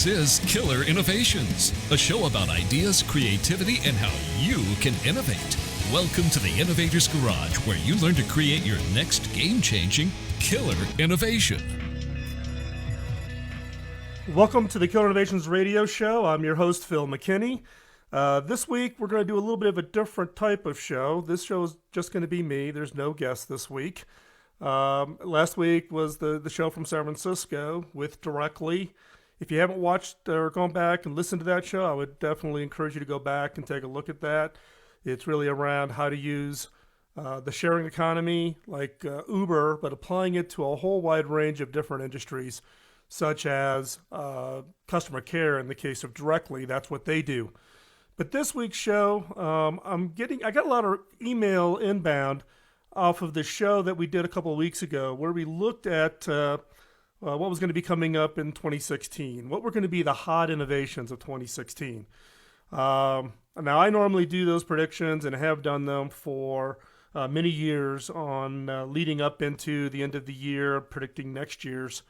This is Killer Innovations, a show about ideas, creativity, and how you can innovate. Welcome to the Innovator's Garage, where you learn to create your next game-changing killer innovation. Welcome to the Killer Innovations radio show. I'm your host, Phil McKinney. This week, we're going to do a little bit of a different type of show. This show is just going to be me. There's no guest this week. Last week was the show from San Francisco with Directly. If you haven't watched or gone back and listened to that show, I would definitely encourage you to go back and take a look at that. It's really around how to use the sharing economy like Uber, but applying it to a whole wide range of different industries, such as customer care in the case of Directly. That's what they do. But this week's show, I got a lot of email inbound off of the show that we did a couple of weeks ago, where we looked at what was going to be coming up in 2016, what were going to be the hot innovations of 2016. Now, I normally do those predictions and have done them for many years on leading up into the end of the year, predicting next year's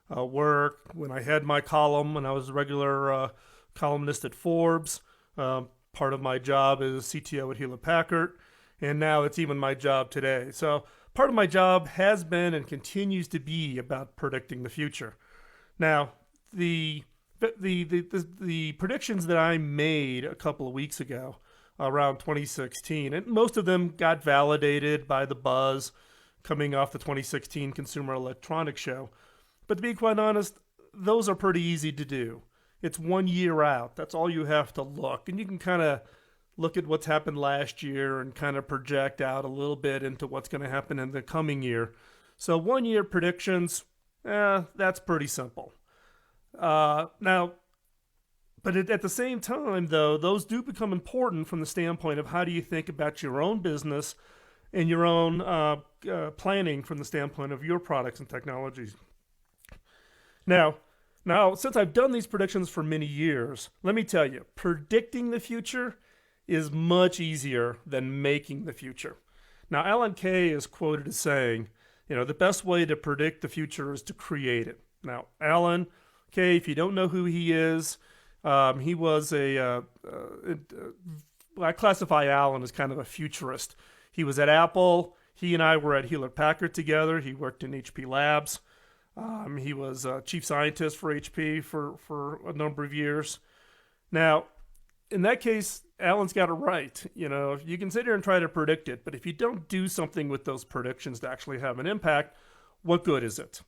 work. When I had my column and I was a regular columnist at Forbes, part of my job is CTO at Hewlett-Packard, and now it's even my job today. So part of my job has been and continues to be about predicting the future. Now, the predictions that I made a couple of weeks ago around 2016, and most of them got validated by the buzz coming off the 2016 Consumer Electronics Show. But to be quite honest, those are pretty easy to do. It's 1 year out. That's all you have to look. And you can kind of look at what's happened last year and kind of project out a little bit into what's going to happen in the coming year. So 1 year predictions, that's pretty simple. But at the same time, though, those do become important from the standpoint of how do you think about your own business and your own planning from the standpoint of your products and technologies. Now, since I've done these predictions for many years, let me tell you, predicting the future is much easier than making the future. Now, Alan Kay is quoted as saying, the best way to predict the future is to create it. Now, Alan Kay, if you don't know who he is, he was I classify Alan as kind of a futurist. He was at Apple. He and I were at Hewlett-Packard together. He worked in HP Labs. He was chief scientist for HP for a number of years. Now, in that case, Alan's got it right. You can sit here and try to predict it, but if you don't do something with those predictions to actually have an impact, what good is it?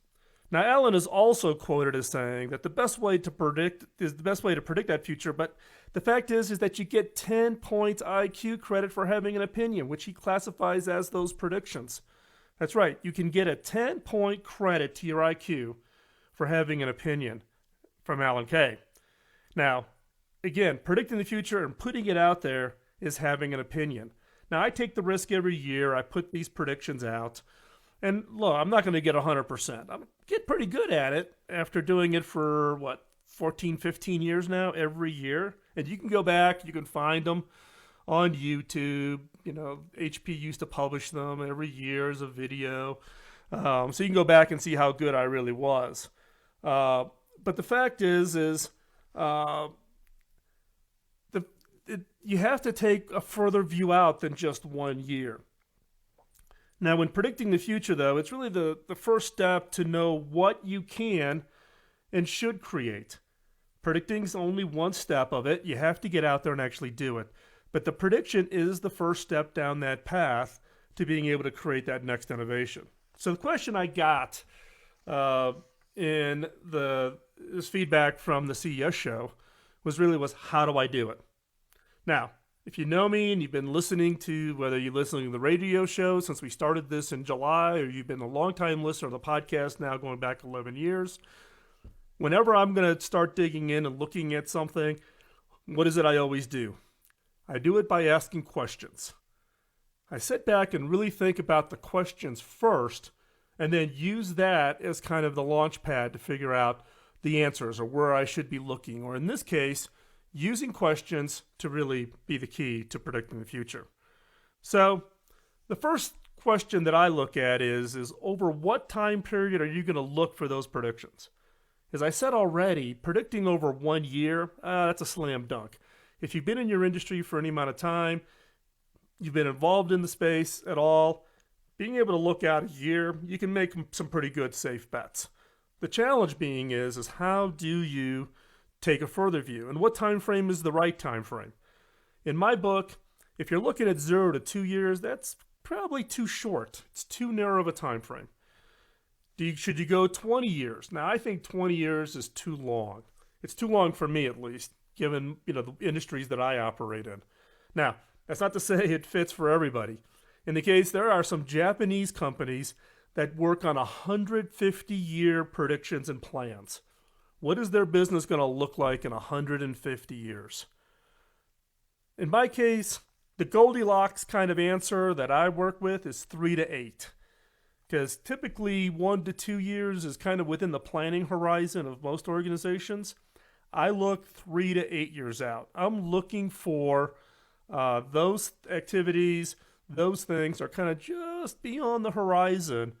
Now, Alan is also quoted as saying that the best way to predict that future, but the fact is that you get 10 points IQ credit for having an opinion, which he classifies as those predictions. That's right. You can get a 10-point credit to your IQ for having an opinion from Alan Kay. Now, again, predicting the future and putting it out there is having an opinion. Now, I take the risk every year. I put these predictions out. And look, I'm not going to get 100%. I get pretty good at it after doing it for, 14, 15 years now, every year. And you can go back. You can find them on YouTube. HP used to publish them every year as a video. So you can go back and see how good I really was. But the fact is you have to take a further view out than just 1 year. Now, when predicting the future, though, it's really the first step to know what you can and should create. Predicting is only one step of it. You have to get out there and actually do it. But the prediction is the first step down that path to being able to create that next innovation. So the question I got in this feedback from the CES show was how do I do it? Now, if you know me and you've been listening to, whether you're listening to the radio show since we started this in July, or you've been a long-time listener of the podcast now going back 11 years, whenever I'm going to start digging in and looking at something, what is it I always do? I do it by asking questions. I sit back and really think about the questions first, and then use that as kind of the launch pad to figure out the answers or where I should be looking, or in this case, using questions to really be the key to predicting the future. So the first question that I look at is over what time period are you going to look for those predictions? As I said already, predicting over 1 year, that's a slam dunk. If you've been in your industry for any amount of time, you've been involved in the space at all, being able to look out a year, you can make some pretty good safe bets. The challenge being is how do you take a further view, and what time frame is the right time frame? In my book, if you're looking at 0 to 2 years, that's probably too short. It's too narrow of a time frame. Should you go 20 years? Now, I think 20 years is too long. It's too long for me, at least, given the industries that I operate in. Now, that's not to say it fits for everybody. In the case, there are some Japanese companies that work on 150-year predictions and plans. What is their business going to look like in 150 years? In my case, the Goldilocks kind of answer that I work with is 3 to 8. Because typically 1 to 2 years is kind of within the planning horizon of most organizations. I look 3 to 8 years out. I'm looking for those activities, those things are kind of just beyond the horizon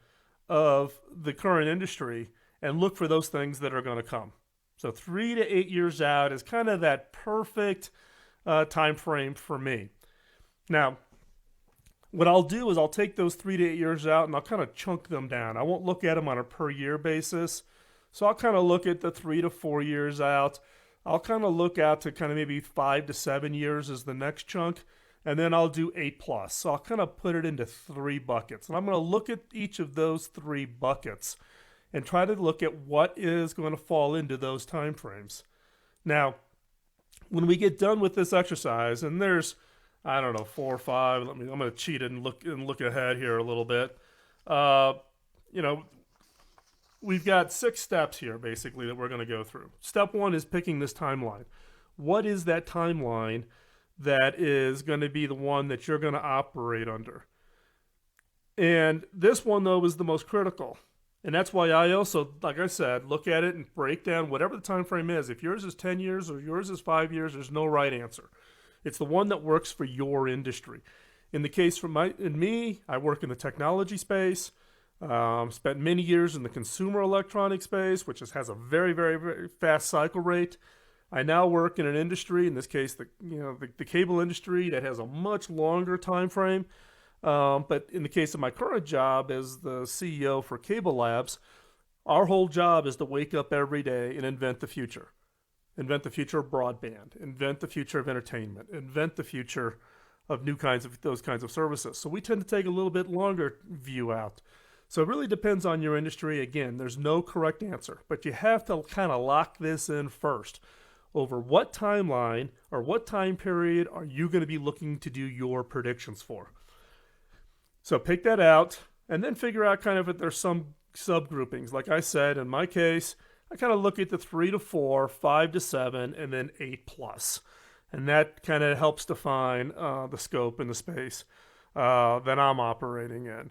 of the current industry, and look for those things that are going to come. So 3 to 8 years out is kind of that perfect time frame for me. Now, what I'll do is I'll take those 3 to 8 years out and I'll kind of chunk them down. I won't look at them on a per year basis. So I'll kind of look at the 3 to 4 years out. I'll kind of look out to kind of maybe 5 to 7 years as the next chunk. And then I'll do 8 plus. So I'll kind of put it into 3 buckets. And I'm going to look at each of those 3 buckets and try to look at what is going to fall into those time frames. Now, when we get done with this exercise, and there's, I don't know, 4 or 5. I'm going to cheat and look ahead here a little bit. We've got 6 steps here, basically, that we're going to go through. Step 1 is picking this timeline. What is that timeline that is going to be the one that you're going to operate under? And this one, though, is the most critical. And that's why I also, like I said, look at it and break down whatever the time frame is. If yours is 10 years or yours is 5 years, there's no right answer. It's the one that works for your industry. In the case for me, I work in the technology space. Spent many years in the consumer electronic space, which has a very, very, very fast cycle rate. I now work in an industry, in this case, the cable industry, that has a much longer time frame. But in the case of my current job as the CEO for Cable Labs, our whole job is to wake up every day and invent the future. Invent the future of broadband, invent the future of entertainment, invent the future of those kinds of services. So we tend to take a little bit longer view out. So it really depends on your industry. Again, there's no correct answer, but you have to kind of lock this in first. Over what timeline or what time period are you going to be looking to do your predictions for? So pick that out and then figure out kind of if there's some subgroupings. Like I said, in my case, I kind of look at the 3 to 4, 5 to 7, and then 8 plus. And that kind of helps define the scope and the space that I'm operating in.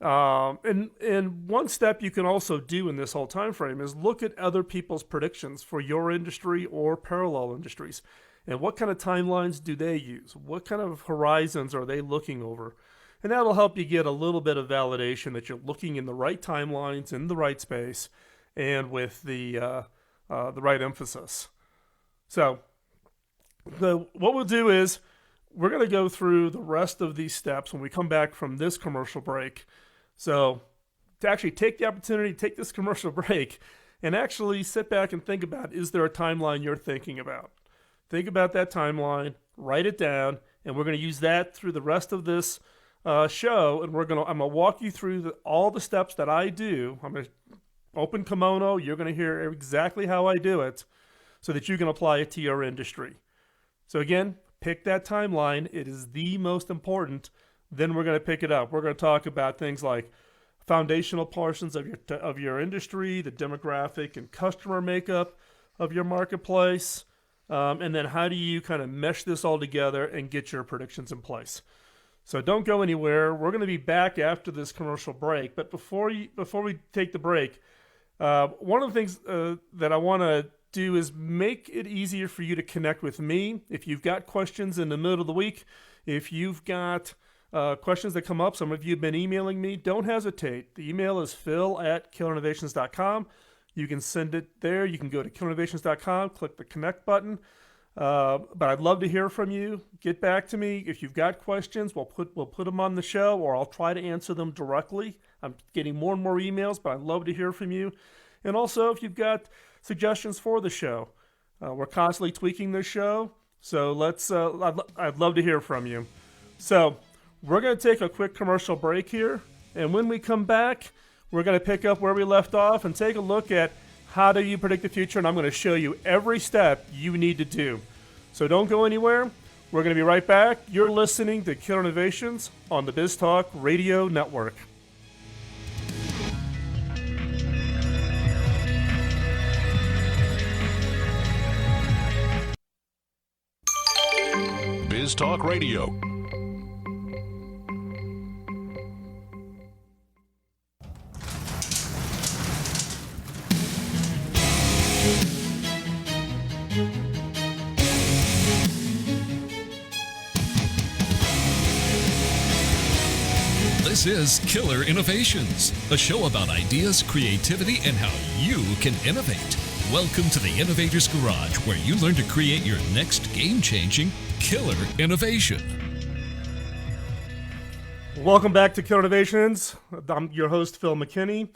And one step you can also do in this whole time frame is look at other people's predictions for your industry or parallel industries. And what kind of timelines do they use? What kind of horizons are they looking over? And that'll help you get a little bit of validation that you're looking in the right timelines, in the right space, and with the right emphasis. So what we'll do is we're going to go through the rest of these steps when we come back from this commercial break. So to actually take the opportunity to take this commercial break and actually sit back and think about, is there a timeline you're thinking about? Think about that timeline, write it down, and we're going to use that through the rest of this show. And I'm going to walk you through all the steps that I do. I'm going to open kimono. You're going to hear exactly how I do it so that you can apply it to your industry. So again, pick that timeline. It is the most important. Then we're going to pick it up. We're going to talk about things like foundational portions of your industry, the demographic and customer makeup of your marketplace, and then how do you kind of mesh this all together and get your predictions in place. So don't go anywhere. We're going to be back after this commercial break. But before we take the break, one of the things that I want to do is make it easier for you to connect with me. If you've got questions in the middle of the week, if you've got questions that come up, some of you have been emailing me, don't hesitate. The email is phil@killerinnovations.com. you can send it there. You can go to killerinnovations.com, click the connect button. But I'd love to hear from you. Get back to me if you've got questions. We'll put them on the show, or I'll try to answer them directly. I'm getting more and more emails, but I'd love to hear from you. And also, if you've got suggestions for the show, we're constantly tweaking this show. So I'd love to hear from you. So we're going to take a quick commercial break here, and when we come back, we're going to pick up where we left off and take a look at how do you predict the future, and I'm going to show you every step you need to do. So don't go anywhere. We're going to be right back. You're listening to Killer Innovations on the BizTalk Radio Network. BizTalk Radio. This is Killer Innovations, a show about ideas, creativity, and how you can innovate. Welcome to the Innovator's Garage, where you learn to create your next game-changing killer innovation. Welcome back to Killer Innovations. I'm your host, Phil McKinney.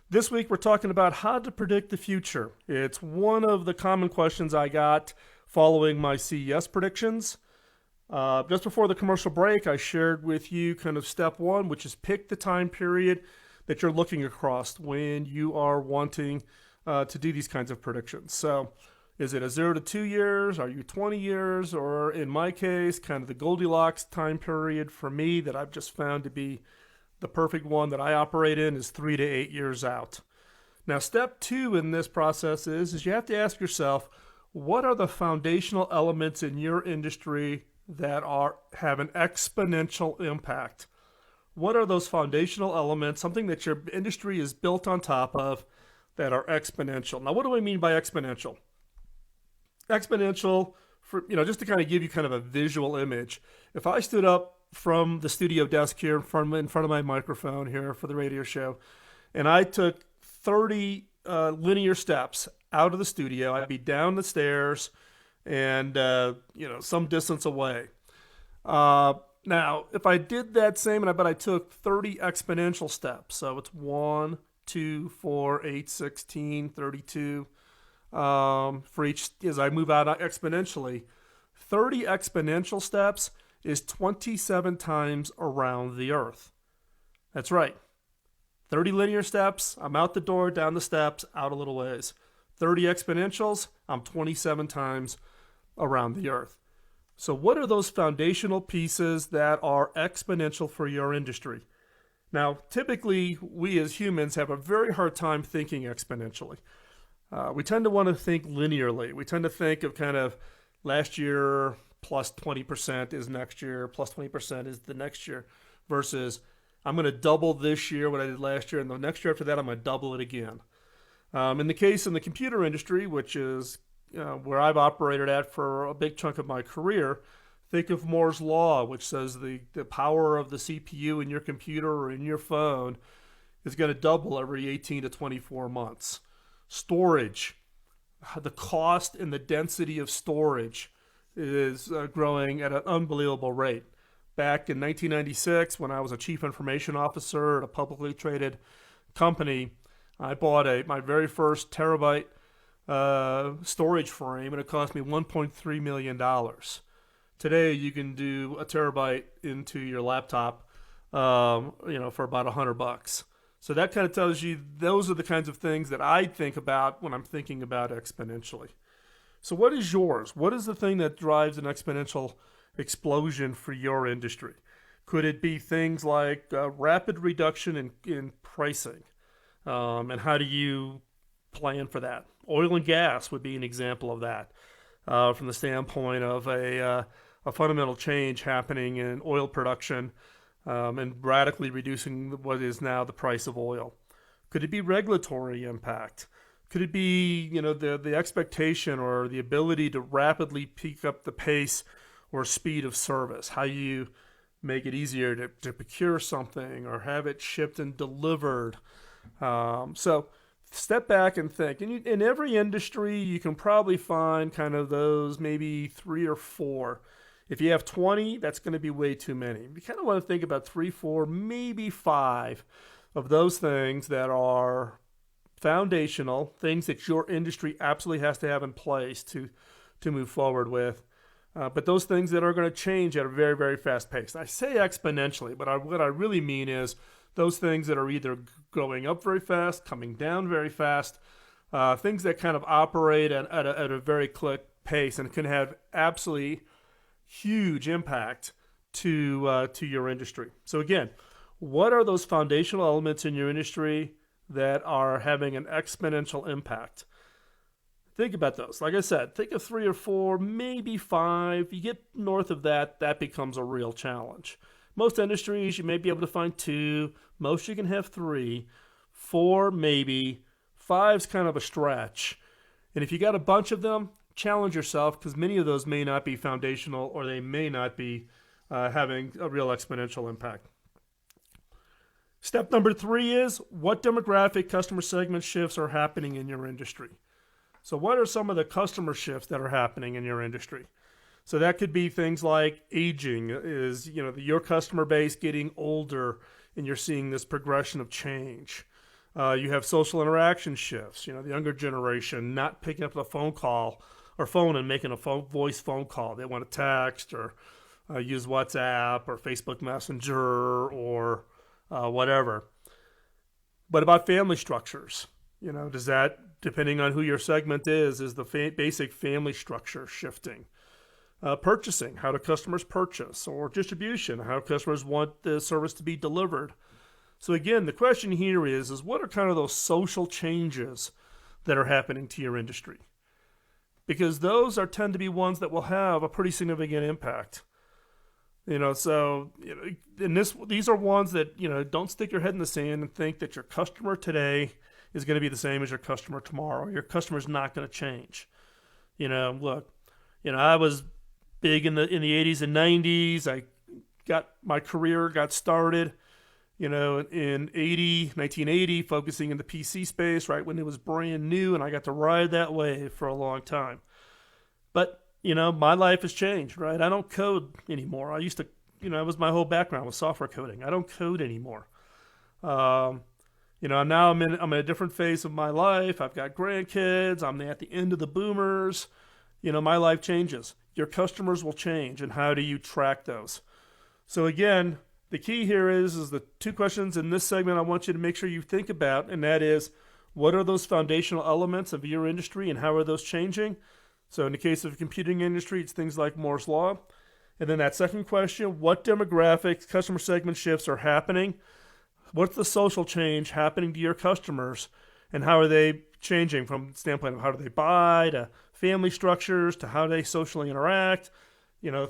This week, we're talking about how to predict the future. It's one of the common questions I got following my CES predictions. Just before the commercial break, I shared with you kind of step one, which is pick the time period that you're looking across when you are wanting to do these kinds of predictions. So is it a 0 to 2 years? Are you 20 years? Or in my case, kind of the Goldilocks time period for me that I've just found to be the perfect one that I operate in is 3 to 8 years out. Now, step two in this process is you have to ask yourself, what are the foundational elements in your industry that have an exponential impact? What are those foundational elements, something that your industry is built on top of, that are exponential? Now, what do I mean by exponential? Exponential, just to kind of give you kind of a visual image. If I stood up from the studio desk here in front of my microphone here for the radio show, and I took 30 linear steps out of the studio, I'd be down the stairs and some distance away. Now, if I did that same, but I took 30 exponential steps, so it's 1, 2, 4, 8, 16, 32, for each, as I move out exponentially, 30 exponential steps is 27 times around the Earth. That's right. 30 linear steps, I'm out the door, down the steps, out a little ways. 30 exponentials, I'm 27 times around the Earth. So what are those foundational pieces that are exponential for your industry? Now, typically, we as humans have a very hard time thinking exponentially. We tend to want to think linearly. We tend to think of kind of last year plus 20% is next year, plus 20% is the next year, versus I'm going to double this year what I did last year, and the next year after that, I'm going to double it again. In the case in the computer industry, which is where I've operated at for a big chunk of my career, think of Moore's Law, which says the power of the CPU in your computer or in your phone is going to double every 18 to 24 months. Storage, the cost and the density of storage is growing at an unbelievable rate. Back in 1996, when I was a chief information officer at a publicly traded company, I bought my very first terabyte storage frame, and it cost me $1.3 million. Today, you can do a terabyte into your laptop, for about $100. So that kind of tells you those are the kinds of things that I think about when I'm thinking about exponentially. So what is yours? What is the thing that drives an exponential explosion for your industry? Could it be things like rapid reduction in pricing? And how do you plan for that? Oil and gas would be an example of that, from the standpoint of a fundamental change happening in oil production and radically reducing what is now the price of oil. Could it be regulatory impact? Could it be the expectation or the ability to rapidly pick up the pace or speed of service? How you make it easier to procure something or have it shipped and delivered. So step back and think. And in every industry, you can probably find kind of those maybe 3 or 4. If you have 20, that's going to be way too many. You kind of want to think about 3, 4, maybe 5 of those things that are foundational, things that your industry absolutely has to have in place to move forward with. But those things that are going to change at a very, very fast pace. I say exponentially, but what I really mean is those things that are either going up very fast, coming down very fast, things that kind of operate at a very quick pace and can have absolutely huge impact to your industry. So again, what are those foundational elements in your industry that are having an exponential impact? Think about those. Like I said, think of 3 or 4, maybe 5. You get north of that, that becomes a real challenge. Most industries, you may be able to find 2. Most you can have 3. 4, maybe. 5's kind of a stretch. And if you got a bunch of them, challenge yourself, because many of those may not be foundational, or they may not be having a real exponential impact. Step number 3 is, what demographic customer segment shifts are happening in your industry? So what are some of the customer shifts that are happening in your industry? So that could be things like aging, is your customer base getting older, and you're seeing this progression of change. You have social interaction shifts. The younger generation not picking up the phone and making a voice phone call. They want to text or use WhatsApp or Facebook Messenger or whatever. But about family structures, does that, depending on who your segment is the basic family structure shifting? Purchasing, how do customers purchase? Or distribution, how customers want the service to be delivered? So again, the question here is what are kind of those social changes that are happening to your industry? Because those tend to be ones that will have a pretty significant impact. These are ones that, don't stick your head in the sand and think that your customer today is going to be the same as your customer tomorrow. Your customer's not going to change. Look, I was big in the 80s and 90s. I got my career got started, in 1980, focusing in the PC space, right when it was brand new, and I got to ride that wave for a long time. But, my life has changed, right? I don't code anymore. I used to, it was my whole background was software coding. I don't code anymore. Now I'm in a different phase of my life. I've got grandkids. I'm at the end of the boomers. My life changes. Your customers will change, and how do you track those? So again, the key here is the 2 questions in this segment I want you to make sure you think about, and that is, what are those foundational elements of your industry, and how are those changing? So in the case of the computing industry, it's things like Moore's Law. And then that second question, what demographics, customer segment shifts are happening? What's the social change happening to your customers, and how are they changing from the standpoint of how do they buy, to family structures, to how they socially interact,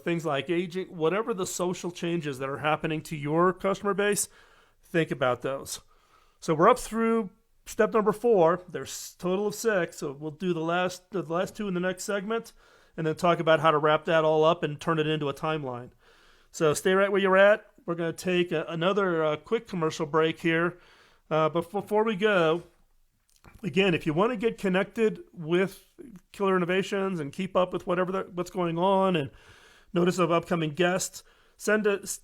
things like aging, whatever the social changes that are happening to your customer base, think about those. So we're up through step number 4. There's a total of 6, so we'll do the last 2 in the next segment, and then talk about how to wrap that all up and turn it into a timeline. So stay right where you're at. We're going to take another quick commercial break here. But before we go, again, if you want to get connected with Killer Innovations and keep up with what's going on and notice of upcoming guests,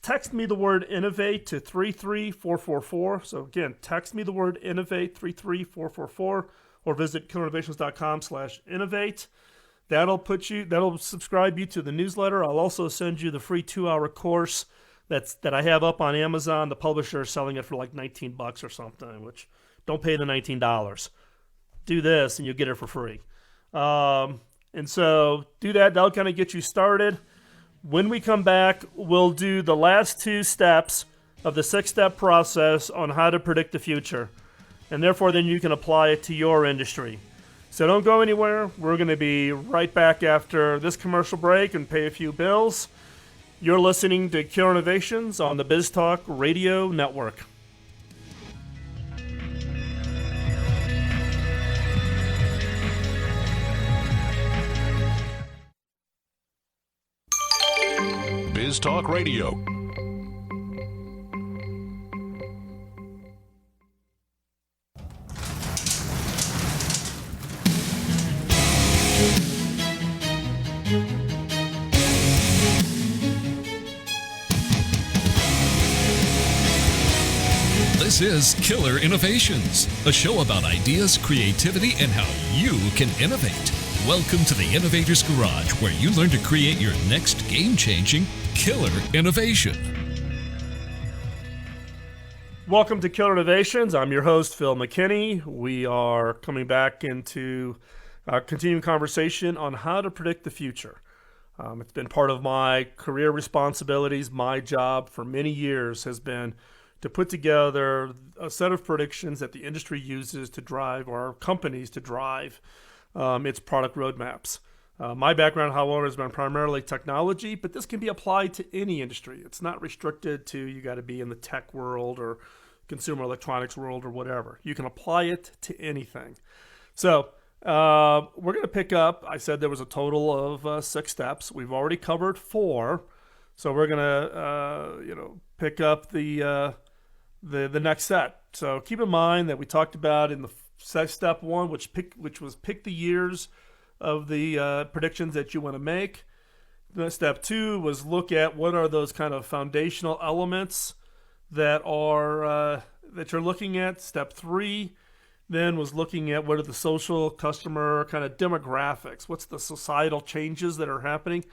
text me the word innovate to 33444. So again, text me the word innovate 33444, or visit killerinnovations.com/innovate. That'll subscribe you to the newsletter. I'll also send you the free 2-hour course that I have up on Amazon. The publisher is selling it for like $19 or something, which don't pay the $19. Do this and you'll get it for free. And so do that. That'll kind of get you started. When we come back, we'll do the last 2 steps of the 6-step process on how to predict the future. And therefore, then you can apply it to your industry. So don't go anywhere. We're going to be right back after this commercial break and pay a few bills. You're listening to Killer Innovations on the BizTalk Radio Network. BizTalk Radio. This is Killer Innovations, a show about ideas, creativity, and how you can innovate. Welcome to the Innovator's Garage, where you learn to create your next game-changing killer innovation. Welcome to Killer Innovations. I'm your host, Phil McKinney. We are coming back into a continuing conversation on how to predict the future. It's been part of my career responsibilities. My job for many years has been to put together a set of predictions that the industry uses to drive, or companies to drive, its product roadmaps. My background, however, has been primarily technology, but this can be applied to any industry. It's not restricted to you got to be in the tech world or consumer electronics world or whatever. You can apply it to anything. So we're going to pick up, I said there was a total of 6 steps. We've already covered 4. So we're going to, pick up the next set. So keep in mind that we talked about in the step 1, which was pick the years of the predictions that you want to make. Then step 2 was look at what are those kind of foundational elements that you're looking at. Step 3 then was looking at what are the social, customer kind of demographics. What's the societal changes that are happening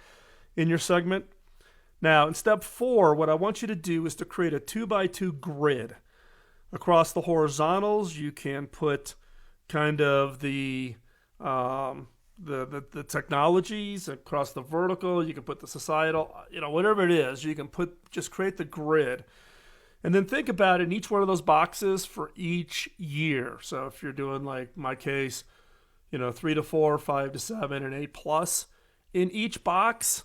in your segment? Now, in step 4, what I want you to do is to create a 2x2 grid. Across the horizontals, you can put kind of the technologies. Across the vertical, you can put the societal, whatever it is, you can just create the grid. And then think about it in each one of those boxes for each year. So if you're doing, like my case, 3 to 4, 5 to 7, and 8 plus, in each box,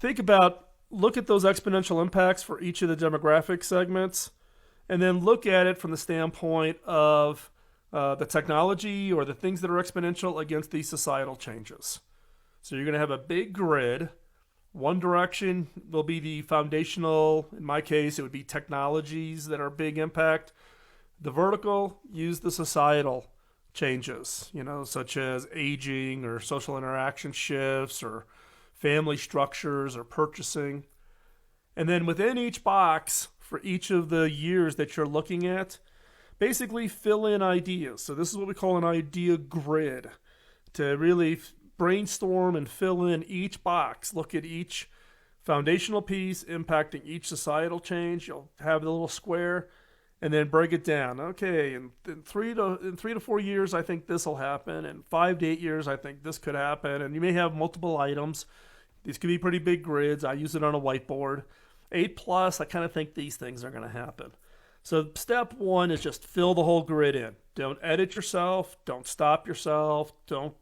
look at those exponential impacts for each of the demographic segments, and then look at it from the standpoint of the technology or the things that are exponential against these societal changes. So you're going to have a big grid. One direction will be the foundational. In my case, it would be technologies that are big impact. The vertical, use the societal changes, such as aging or social interaction shifts or family structures or purchasing. And then within each box, for each of the years that you're looking at, basically fill in ideas. So this is what we call an idea grid, to really brainstorm and fill in each box. Look at each foundational piece impacting each societal change. You'll have the little square, and then break it down. Okay, in 3 to 4 years, I think this will happen. In 5 to 8 years, I think this could happen. And you may have multiple items. These could be pretty big grids. I use it on a whiteboard. 8 plus, I kind of think these things are going to happen. So step 1 is just fill the whole grid in. Don't edit yourself. Don't stop yourself. Don't,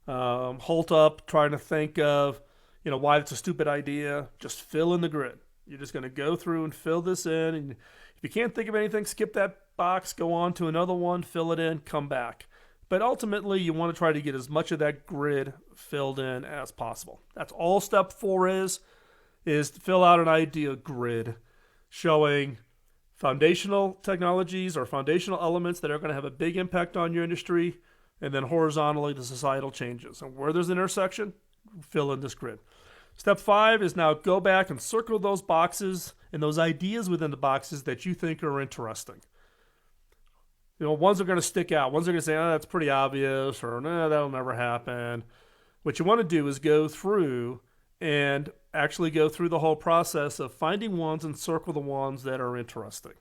halt up trying to think of, why it's a stupid idea. Just fill in the grid. You're just going to go through and fill this in. And if you can't think of anything, skip that box, go on to another one, fill it in, come back. But ultimately, you want to try to get as much of that grid filled in as possible. That's all step 4 is to fill out an idea grid showing foundational technologies or foundational elements that are going to have a big impact on your industry, and then horizontally the societal changes. And where there's an intersection, fill in this grid. Step 5 is now go back and circle those boxes and those ideas within the boxes that you think are interesting. Ones are going to stick out. Ones are going to say, that's pretty obvious, or no, that'll never happen. What you want to do is go through and actually go through the whole process of finding ones and circle the ones that are interesting.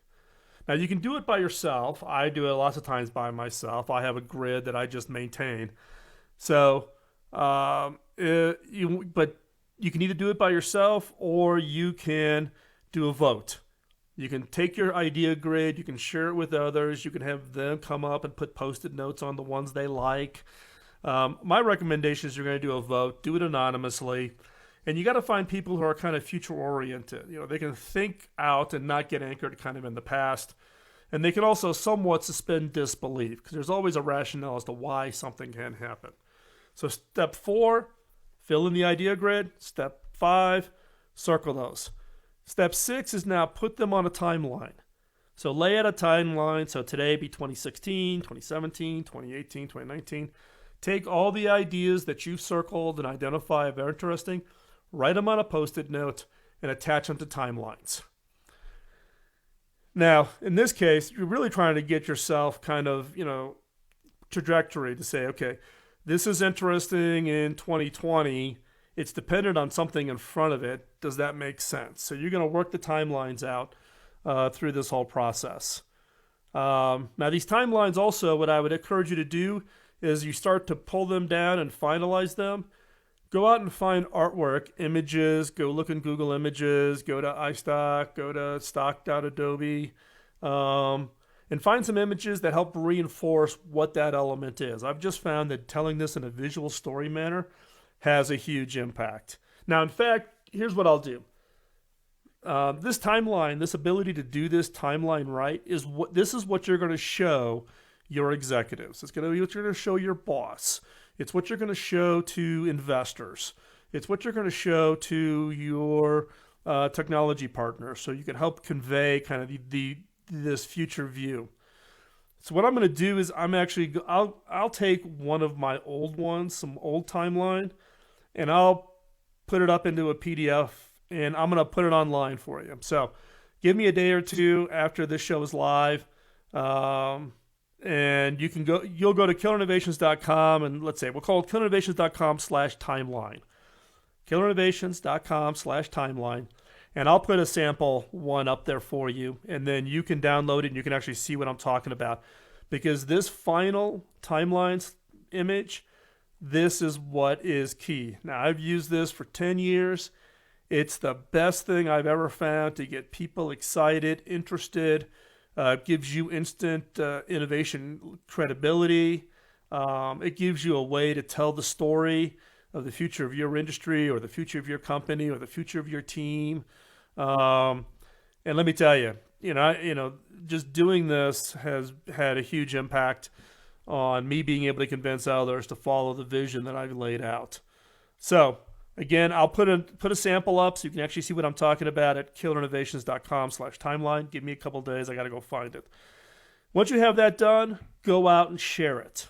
Now, you can do it by yourself. I do it lots of times by myself. I have a grid that I just maintain. So, but you can either do it by yourself or you can do a vote. You can take your idea grid, you can share it with others, you can have them come up and put Post-it notes on the ones they like. My recommendation is you're going to do a vote, do it anonymously, and you got to find people who are kind of future-oriented. They can think out and not get anchored kind of in the past, and they can also somewhat suspend disbelief, because there's always a rationale as to why something can happen. So step 4, fill in the idea grid. Step 5, circle those. Step 6 is now put them on a timeline. So lay out a timeline. So today be 2016, 2017, 2018, 2019. Take all the ideas that you've circled and identify are interesting, write them on a Post-it note, and attach them to timelines. Now, in this case, you're really trying to get yourself kind of, trajectory to say, okay, this is interesting in 2020. It's dependent on something in front of it. Does that make sense? So you're going to work the timelines out through this whole process. Now, these timelines also, what I would encourage you to do is you start to pull them down and finalize them. Go out and find artwork, images, go look in Google Images, go to iStock, go to stock.adobe, and find some images that help reinforce what that element is. I've just found that telling this in a visual story manner has a huge impact. Now, in fact, here's what I'll do. This timeline, this ability to do this timeline right, this is what you're going to show your executives. It's going to be what you're going to show your boss. It's what you're going to show to investors. It's what you're going to show to your technology partners, so you can help convey kind of this future view. So what I'm going to do is I'll take one of my old ones, some old timeline, and I'll put it up into a PDF, and I'm going to put it online for you. So give me a day or two after this show is live, and you'll go to killerinnovations.com, and let's say we'll call it killerinnovations.com/timeline. killerinnovations.com/timeline. And I'll put a sample one up there for you, and then you can download it and you can actually see what I'm talking about. Because this final timelines image, this is what is key. Now, I've used this for 10 years. It's the best thing I've ever found to get people excited, interested. It gives you instant innovation credibility. It gives you a way to tell the story of the future of your industry or the future of your company or the future of your team. And let me tell you, just doing this has had a huge impact on me being able to convince others to follow the vision that I've laid out. So again, I'll put a sample up so you can actually see what I'm talking about at killerinnovations.com/timeline. Give me a couple days. I got to go find it. Once you have that done, go out and share it.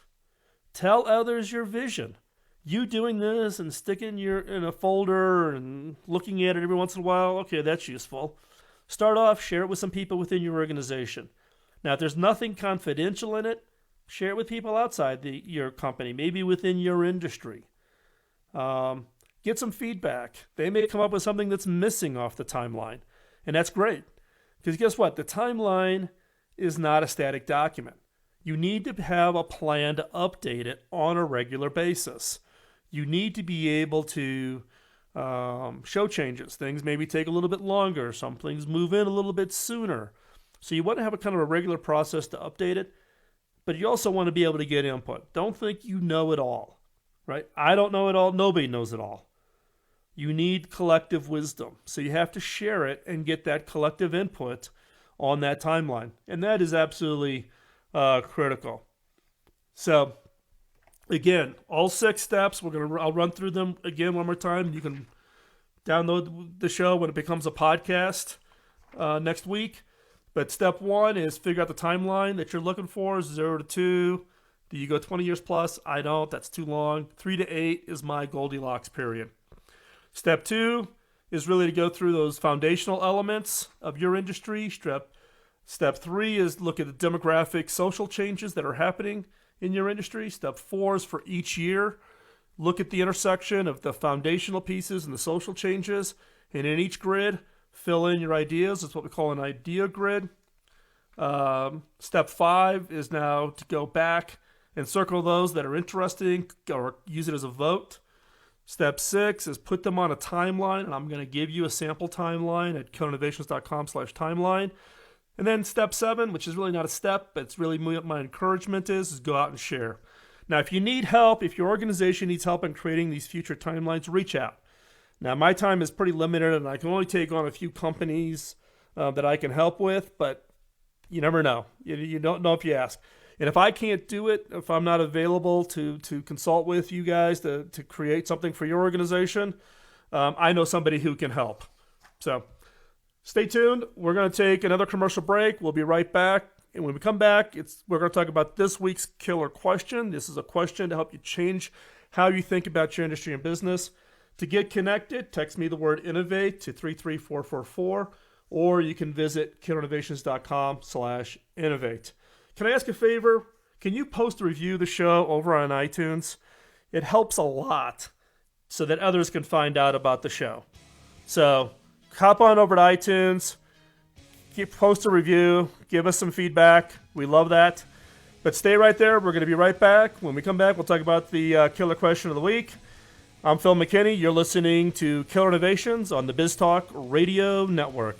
Tell others your vision. You doing this and sticking in a folder and looking at it every once in a while, okay, that's useful. Start off, share it with some people within your organization. Now, if there's nothing confidential in it, share it with people outside your company, maybe within your industry. Get some feedback. They may come up with something that's missing off the timeline, and that's great. Because guess what? The timeline is not a static document. You need to have a plan to update it on a regular basis. You need to be able to show changes. Things maybe take a little bit longer. Some things move in a little bit sooner. So you want to have a kind of a regular process to update it, but you also want to be able to get input. Don't think you know it all, right? I don't know it all. Nobody knows it all. You need collective wisdom. So you have to share it and get that collective input on that timeline. And that is absolutely critical. So again, all 6 steps, I'll run through them again one more time. You can download the show when it becomes a podcast next week. But step 1 is figure out the timeline that you're looking for, 0 to 2. Do you go 20 years plus? I don't. That's too long. 3 to 8 is my Goldilocks period. Step 2 is really to go through those foundational elements of your industry. Step 3 is look at the demographic, social changes that are happening in your industry. Step 4 is for each year. Look at the intersection of the foundational pieces and the social changes. And in each grid, fill in your ideas. It's what we call an idea grid. Step 5 is now to go back and circle those that are interesting or use it as a vote. Step 6 is put them on a timeline, and I'm going to give you a sample timeline at killerinnovations.com/timeline. And then step 7, which is really not a step, but it's really my encouragement is go out and share. Now, if you need help, if your organization needs help in creating these future timelines, reach out. Now, my time is pretty limited, and I can only take on a few companies that I can help with, but you never know. You don't know if you ask. And if I can't do it, if I'm not available to consult with you guys to create something for your organization, I know somebody who can help. So stay tuned. We're going to take another commercial break. We'll be right back And when we come back, we're going to talk about this week's killer question. This is a question to help you change how you think about your industry and business. To get connected, text me the word innovate to 33444, or you can visit killerinnovations.com/innovate. Can I ask a favor? Can you post a review of the show over on iTunes? It helps a lot so that others can find out about the show. So hop on over to iTunes, post a review, give us some feedback. We love that. But stay right there. We're going to be right back. When we come back, we'll talk about the killer question of the week. I'm Phil McKinney. You're listening to Killer Innovations on the BizTalk Radio Network.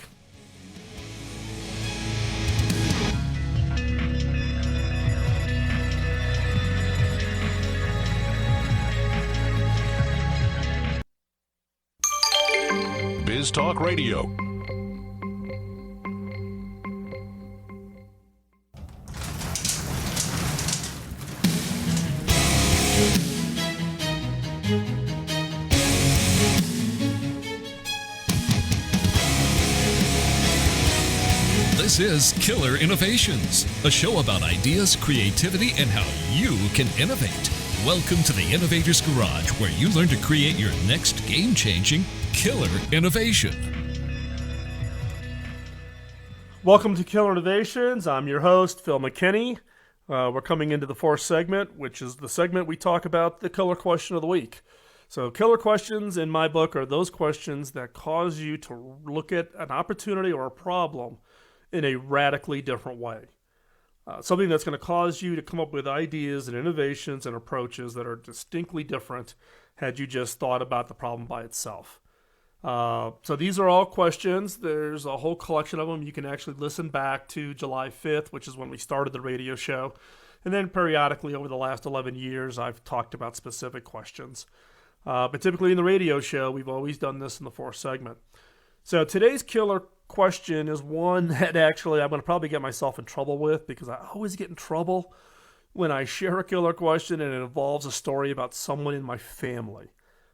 BizTalk Radio. This is Killer Innovations, a show about ideas, creativity, and how you can innovate. Welcome to the Innovator's Garage, where you learn to create your next game-changing killer innovation. Welcome to Killer Innovations. I'm your host, Phil McKinney. We're coming into the fourth segment, which is the segment we talk about the killer question of the week. So killer questions in my book are those questions that cause you to look at an opportunity or a problem in a radically different way. Something that's going to cause you to come up with ideas and innovations and approaches that are distinctly different had you just thought about the problem by itself. So these are all questions. There's a whole collection of them. You can actually listen back to July 5th, which is when we started the radio show. And then periodically over the last 11 years, I've talked about specific questions. But typically in the radio show, we've always done this in the fourth segment. So today's killer question is one that actually I'm going to probably get myself in trouble with, because I always get in trouble when I share a killer question and it involves a story about someone in my family.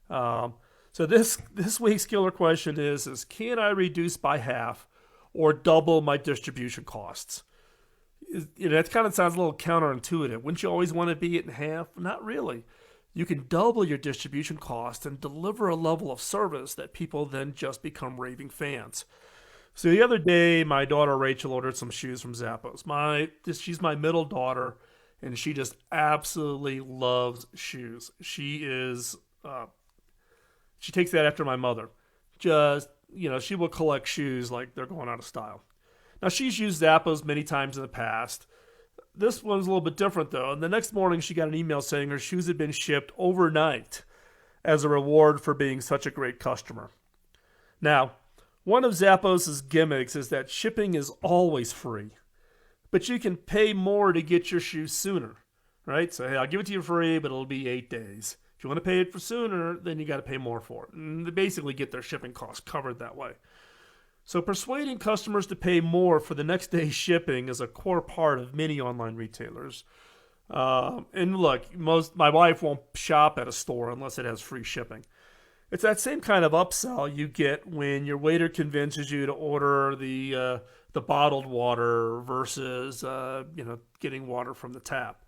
So this week's killer question is can I reduce by half or double my distribution costs? That kind of sounds a little counterintuitive. Wouldn't you always want to be it in half? Not really. You can double your distribution cost and deliver a level of service that people then just become raving fans. So the other day, my daughter Rachel ordered some shoes from Zappos. She's my middle daughter, and she just absolutely loves shoes. She takes that after my mother. She will collect shoes like they're going out of style. Now, she's used Zappos many times in the past. This one's a little bit different, though. And the next morning, she got an email saying her shoes had been shipped overnight as a reward for being such a great customer. Now, one of Zappos' gimmicks is that shipping is always free, but you can pay more to get your shoes sooner, right? So, hey, I'll give it to you free, but it'll be 8 days. If you want to pay it for sooner, then you got to pay more for it. And they basically get their shipping costs covered that way. So persuading customers to pay more for the next day's shipping is a core part of many online retailers. And look, my wife won't shop at a store unless it has free shipping. It's that same kind of upsell you get when your waiter convinces you to order the bottled water versus getting water from the tap.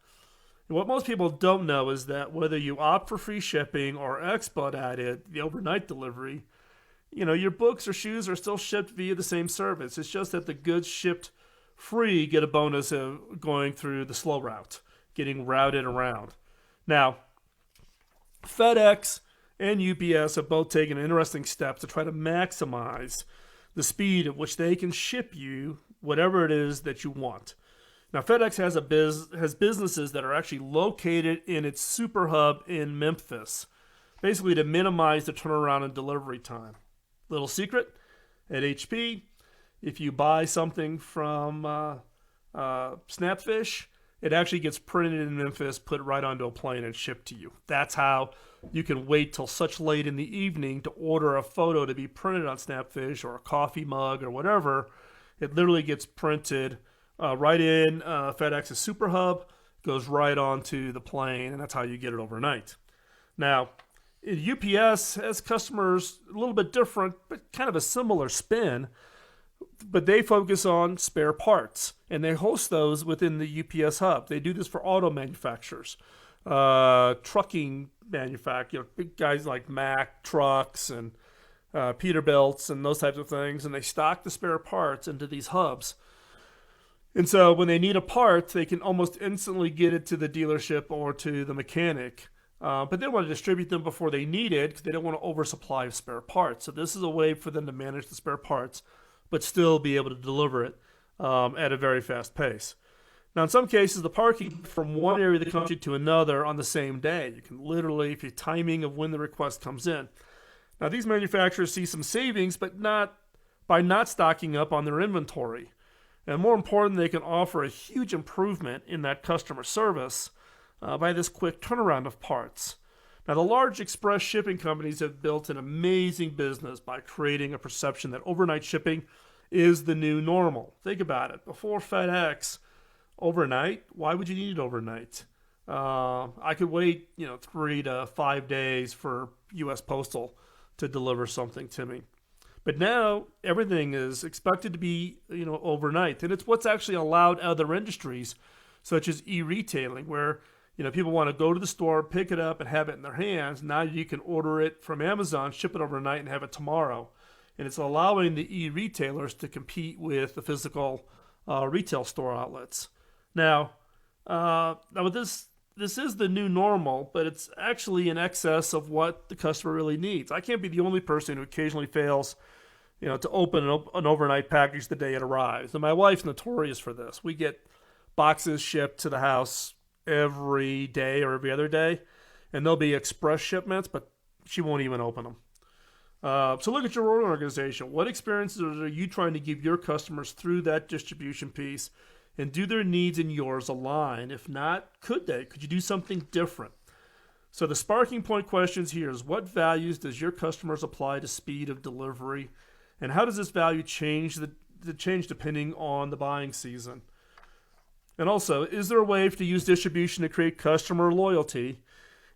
And what most people don't know is that whether you opt for free shipping or expedited the overnight delivery, your books or shoes are still shipped via the same service. It's just that the goods shipped free get a bonus of going through the slow route, getting routed around. Now, FedEx and UPS have both taken interesting steps to try to maximize the speed at which they can ship you whatever it is that you want. Now, FedEx has businesses that are actually located in its super hub in Memphis, basically to minimize the turnaround and delivery time. Little secret, at HP, if you buy something from Snapfish, it actually gets printed in Memphis, put right onto a plane, and shipped to you. That's how you can wait till such late in the evening to order a photo to be printed on Snapfish or a coffee mug or whatever. It literally gets printed right in FedEx's Super Hub, goes right onto the plane, and that's how you get it overnight. Now, UPS has customers a little bit different, but kind of a similar spin. but they focus on spare parts, and they host those within the UPS hub. They do this for auto manufacturers, trucking manufacturers, big guys like Mack Trucks and Peterbilts and those types of things, and they stock the spare parts into these hubs. And so when they need a part, they can almost instantly get it to the dealership or to the mechanic. But they don't want to distribute them before they need it because they don't want to oversupply of spare parts. So this is a way for them to manage the spare parts, but still be able to deliver it at a very fast pace. Now, in some cases, the part can get from one area of the country to another on the same day. You can literally, if your timing of when the request comes in. Now, these manufacturers see some savings, but not by not stocking up on their inventory. And more important, they can offer a huge improvement in that customer service by this quick turnaround of parts. Now, the large express shipping companies have built an amazing business by creating a perception that overnight shipping is the new normal. Think about it. Before FedEx, overnight, why would you need it overnight? I could wait, 3 to 5 days for U.S. Postal to deliver something to me. But now everything is expected to be, overnight. And it's what's actually allowed other industries, such as e-retailing, where, people want to go to the store, pick it up, and have it in their hands. Now you can order it from Amazon, ship it overnight, and have it tomorrow. And it's allowing the e-retailers to compete with the physical retail store outlets. Now with this is the new normal, but it's actually in excess of what the customer really needs. I can't be the only person who occasionally fails, to open an overnight package the day it arrives. And my wife's notorious for this. We get boxes shipped to the house every day or every other day, and there'll be express shipments, but she won't even open them. So look at your own organization. What experiences are you trying to give your customers through that distribution piece? And do their needs and yours align? If not, could they? Could you do something different? So the sparking point questions here is, what values does your customers apply to speed of delivery? And how does this value change depending on the buying season? And also, is there a way to use distribution to create customer loyalty?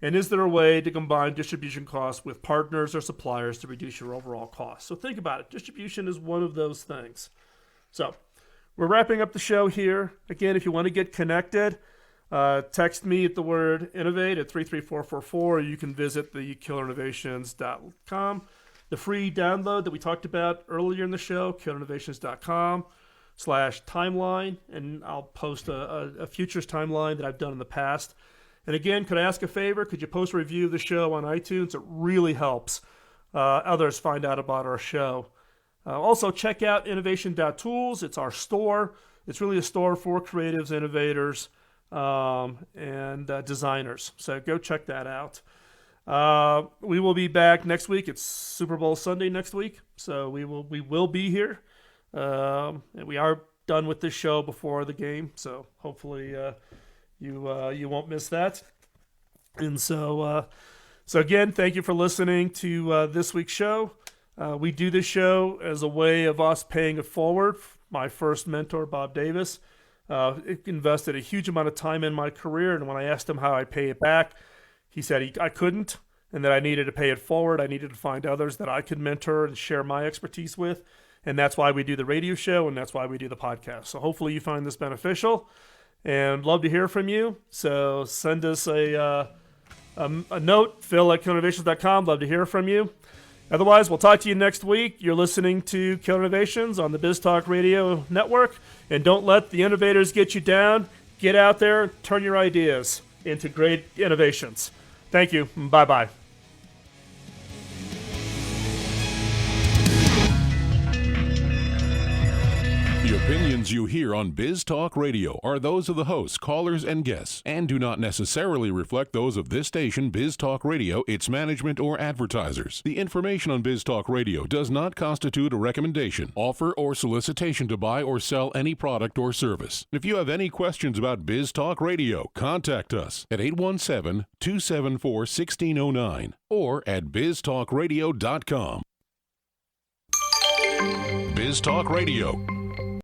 And is there a way to combine distribution costs with partners or suppliers to reduce your overall costs? So think about it. Distribution is one of those things. So we're wrapping up the show here. Again, if you want to get connected, text me at the word innovate at 33444, or you can visit the killerinnovations.com. The free download that we talked about earlier in the show, killerinnovations.com/timeline, and I'll post a futures timeline that I've done in the past. And again, could I ask a favor? Could you post a review of the show on iTunes? It really helps others find out about our show. Also, check out innovation.tools. It's our store. It's really a store for creatives, innovators, and designers. So go check that out. We will be back next week. It's Super Bowl Sunday next week, so we will be here. And we are done with this show before the game, so hopefully you won't miss that. And so again, thank you for listening to this week's show. We do this show as a way of us paying it forward. My first mentor, Bob Davis, invested a huge amount of time in my career, and when I asked him how I pay it back, he said I couldn't, and that I needed to pay it forward. I needed to find others that I could mentor and share my expertise with, and that's why we do the radio show, and that's why we do the podcast. So hopefully you find this beneficial, and love to hear from you. So send us a note, phil@killinnovations.com. Love to hear from you. Otherwise, we'll talk to you next week. You're listening to Killer Innovations on the Biz Talk Radio Network. And don't let the innovators get you down. Get out there, turn your ideas into great innovations. Thank you. Bye-bye. The opinions you hear on Biz Talk Radio are those of the hosts, callers, and guests, and do not necessarily reflect those of this station, Biz Talk Radio, its management, or advertisers. The information on Biz Talk Radio does not constitute a recommendation, offer, or solicitation to buy or sell any product or service. If you have any questions about Biz Talk Radio, contact us at 817-274-1609 or at biztalkradio.com. Biz Talk Radio.